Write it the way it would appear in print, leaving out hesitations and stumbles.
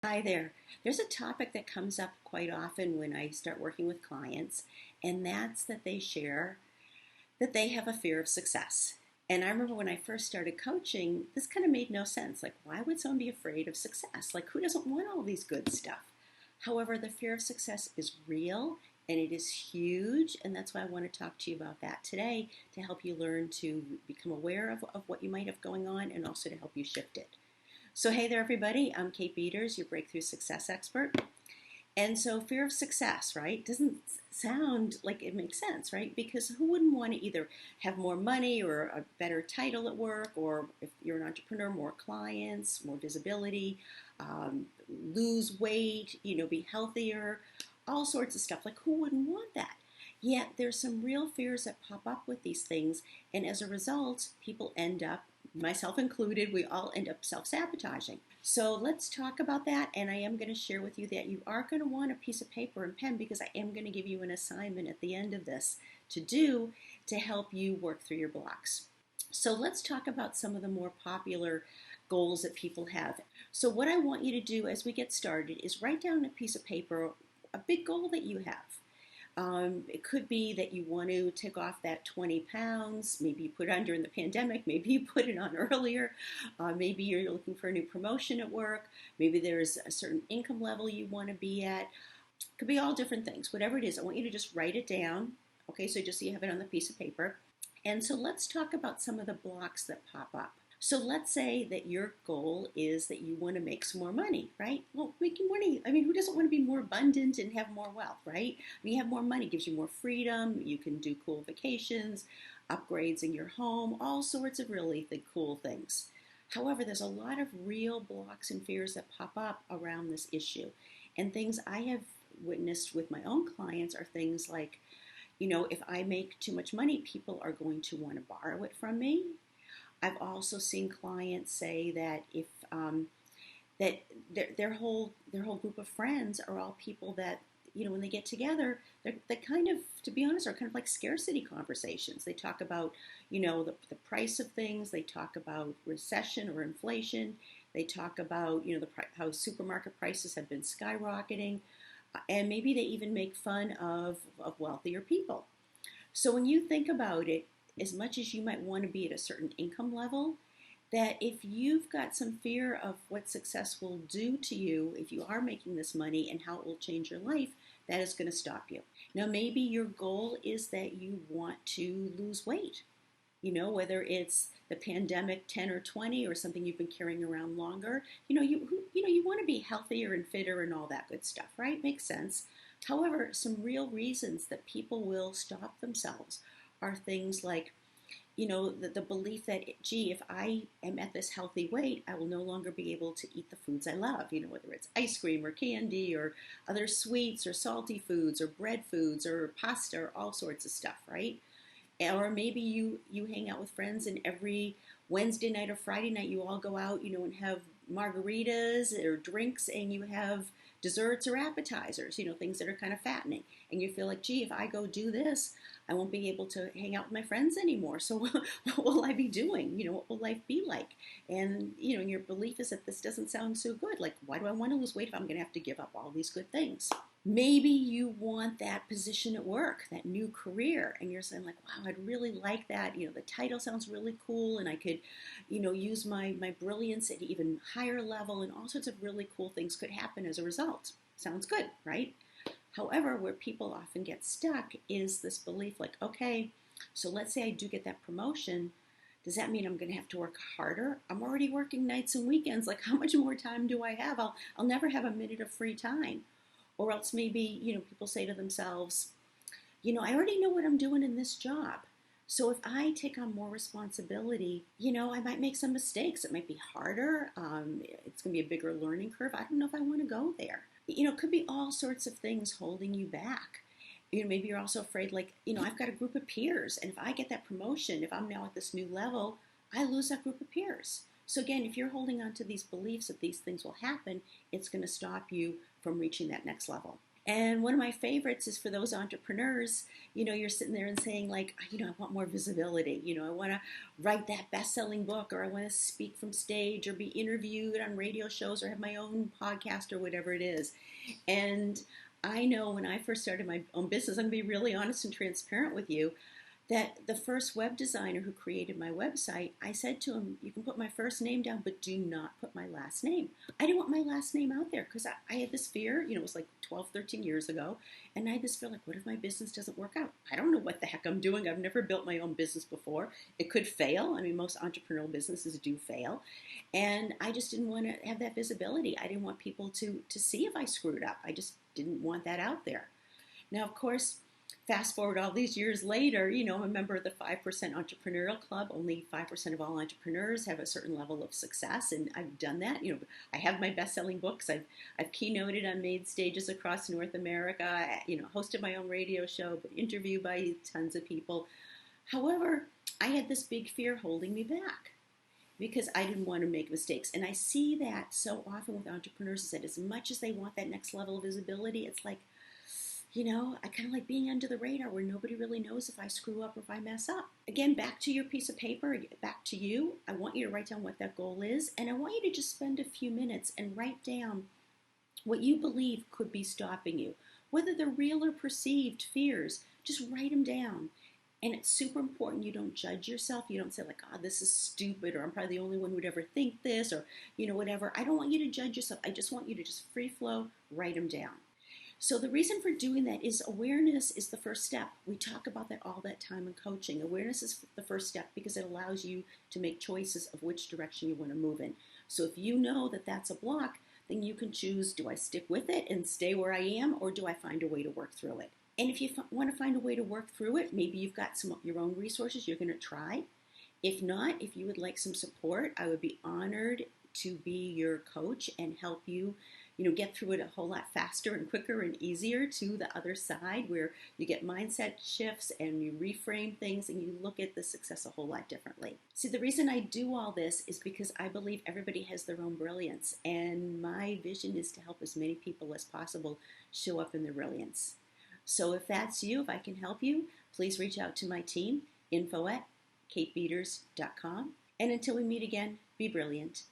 Hi there. There's a topic that comes up quite often when I start working with clients, and that's that they share that they have a fear of success. And I remember when I first started coaching, this kind of made no sense. Like, why would someone be afraid of success? Like, who doesn't want all these good stuff? However, the fear of success is real and it is huge, and that's why I want to talk to you about that today to help you learn to become aware of what you might have going on and also to help you shift it. So, hey there, everybody. I'm Kate Beaters, your breakthrough success expert. And so, fear of success, right, doesn't sound like it makes sense, right? Because who wouldn't want to either have more money or a better title at work, or if you're an entrepreneur, more clients, more visibility, lose weight, be healthier, all sorts of stuff. Like, who wouldn't want that? Yet, there's some real fears that pop up with these things. And as a result, people end up, myself included, we all end up self-sabotaging. So let's talk about that, and I am going to share with you that you are going to want a piece of paper and pen because I am going to give you an assignment at the end of this to do to help you work through your blocks. So let's talk about some of the more popular goals that people have. So what I want you to do as we get started is write down a piece of paper a big goal that you have. It could be that you want to take off that 20 pounds. Maybe you put it on during the pandemic. Maybe you put it on earlier. Maybe you're looking for a new promotion at work. Maybe there's a certain income level you want to be at. It could be all different things. Whatever it is, I want you to just write it down. Okay, so just so you have it on the piece of paper. And so let's talk about some of the blocks that pop up. So let's say that your goal is that you want to make some more money, right? Well, making money, I mean, who doesn't want to be more abundant and have more wealth, right? I mean, you have more money, gives you more freedom, you can do cool vacations, upgrades in your home, all sorts of really cool things. However, there's a lot of real blocks and fears that pop up around this issue. And things I have witnessed with my own clients are things like, if I make too much money, people are going to want to borrow it from me. I've also seen clients say that if that their whole group of friends are all people that when they get together, they kind of, to be honest, are kind of like scarcity conversations. They talk about the price of things. They talk about recession or inflation. They talk about how supermarket prices have been skyrocketing, and maybe they even make fun of wealthier people. So when you think about it, as much as you might want to be at a certain income level, that if you've got some fear of what success will do to you if you are making this money and how it will change your life, that is going to stop you. Now, maybe your goal is that you want to lose weight, whether it's the pandemic 10 or 20 or something you've been carrying around longer. You want to be healthier and fitter and all that good stuff, right? Makes sense. However, some real reasons that people will stop themselves are things like, the belief that, gee, if I am at this healthy weight, I will no longer be able to eat the foods I love, whether it's ice cream or candy or other sweets or salty foods or bread foods or pasta or all sorts of stuff, right? Or maybe you hang out with friends and every Wednesday night or Friday night you all go out, and have margaritas or drinks, and you have desserts or appetizers, things that are kind of fattening. And you feel like, gee, if I go do this, I won't be able to hang out with my friends anymore. So what will I be doing? What will life be like? And, your belief is that this doesn't sound so good. Like, why do I want to lose weight if I'm going to have to give up all these good things? Maybe you want that position at work, that new career, and you're saying like, wow, I'd really like that. The title sounds really cool, and I could, use my brilliance at an even higher level, and all sorts of really cool things could happen as a result. Sounds good, right? However, where people often get stuck is this belief like, okay, so let's say I do get that promotion. Does that mean I'm going to have to work harder? I'm already working nights and weekends. Like, how much more time do I have? I'll never have a minute of free time. Or else maybe, people say to themselves, I already know what I'm doing in this job. So if I take on more responsibility, I might make some mistakes. It might be harder. It's going to be a bigger learning curve. I don't know if I want to go there. It could be all sorts of things holding you back. Maybe you're also afraid, like, I've got a group of peers, and if I get that promotion, if I'm now at this new level, I lose that group of peers. So again, if you're holding on to these beliefs that these things will happen, it's going to stop you from reaching that next level. And one of my favorites is for those entrepreneurs, you're sitting there and saying, like, I want more visibility. I want to write that best-selling book, or I want to speak from stage, or be interviewed on radio shows, or have my own podcast, or whatever it is. And I know when I first started my own business, I'm going to be really honest and transparent with you, that the first web designer who created my website, I said to him, you can put my first name down, but do not put my last name. I didn't want my last name out there because I had this fear, it was like 12, 13 years ago. And I had this fear, like, what if my business doesn't work out? I don't know what the heck I'm doing. I've never built my own business before. It could fail. I mean, most entrepreneurial businesses do fail. And I just didn't want to have that visibility. I didn't want people to see if I screwed up. I just didn't want that out there. Now, of course, fast forward all these years later, I'm a member of the 5% Entrepreneurial Club. Only 5% of all entrepreneurs have a certain level of success, and I've done that. I have my best-selling books. I've keynoted on main stages across North America. Hosted my own radio show, been interviewed by tons of people. However, I had this big fear holding me back because I didn't want to make mistakes. And I see that so often with entrepreneurs, is that as much as they want that next level of visibility, it's like, I kind of like being under the radar where nobody really knows if I screw up or if I mess up. Again, back to your piece of paper, back to you. I want you to write down what that goal is, and I want you to just spend a few minutes and write down what you believe could be stopping you. Whether they're real or perceived fears, just write them down. And it's super important you don't judge yourself. You don't say, like, oh, this is stupid, or I'm probably the only one who would ever think this, or, whatever. I don't want you to judge yourself. I just want you to just free flow, write them down. So the reason for doing that is awareness is the first step. We talk about that all that time in coaching. Awareness is the first step because it allows you to make choices of which direction you want to move in. So if you know that that's a block, then you can choose, do I stick with it and stay where I am, or do I find a way to work through it? And if you want to find a way to work through it, maybe you've got some of your own resources you're going to try. If not, if you would like some support, I would be honored to be your coach and help you get through it a whole lot faster and quicker and easier to the other side, where you get mindset shifts and you reframe things and you look at the success a whole lot differently. See, the reason I do all this is because I believe everybody has their own brilliance, and my vision is to help as many people as possible show up in their brilliance. So if that's you, if I can help you, please reach out to my team, info@katebeaters.com. And until we meet again, be brilliant.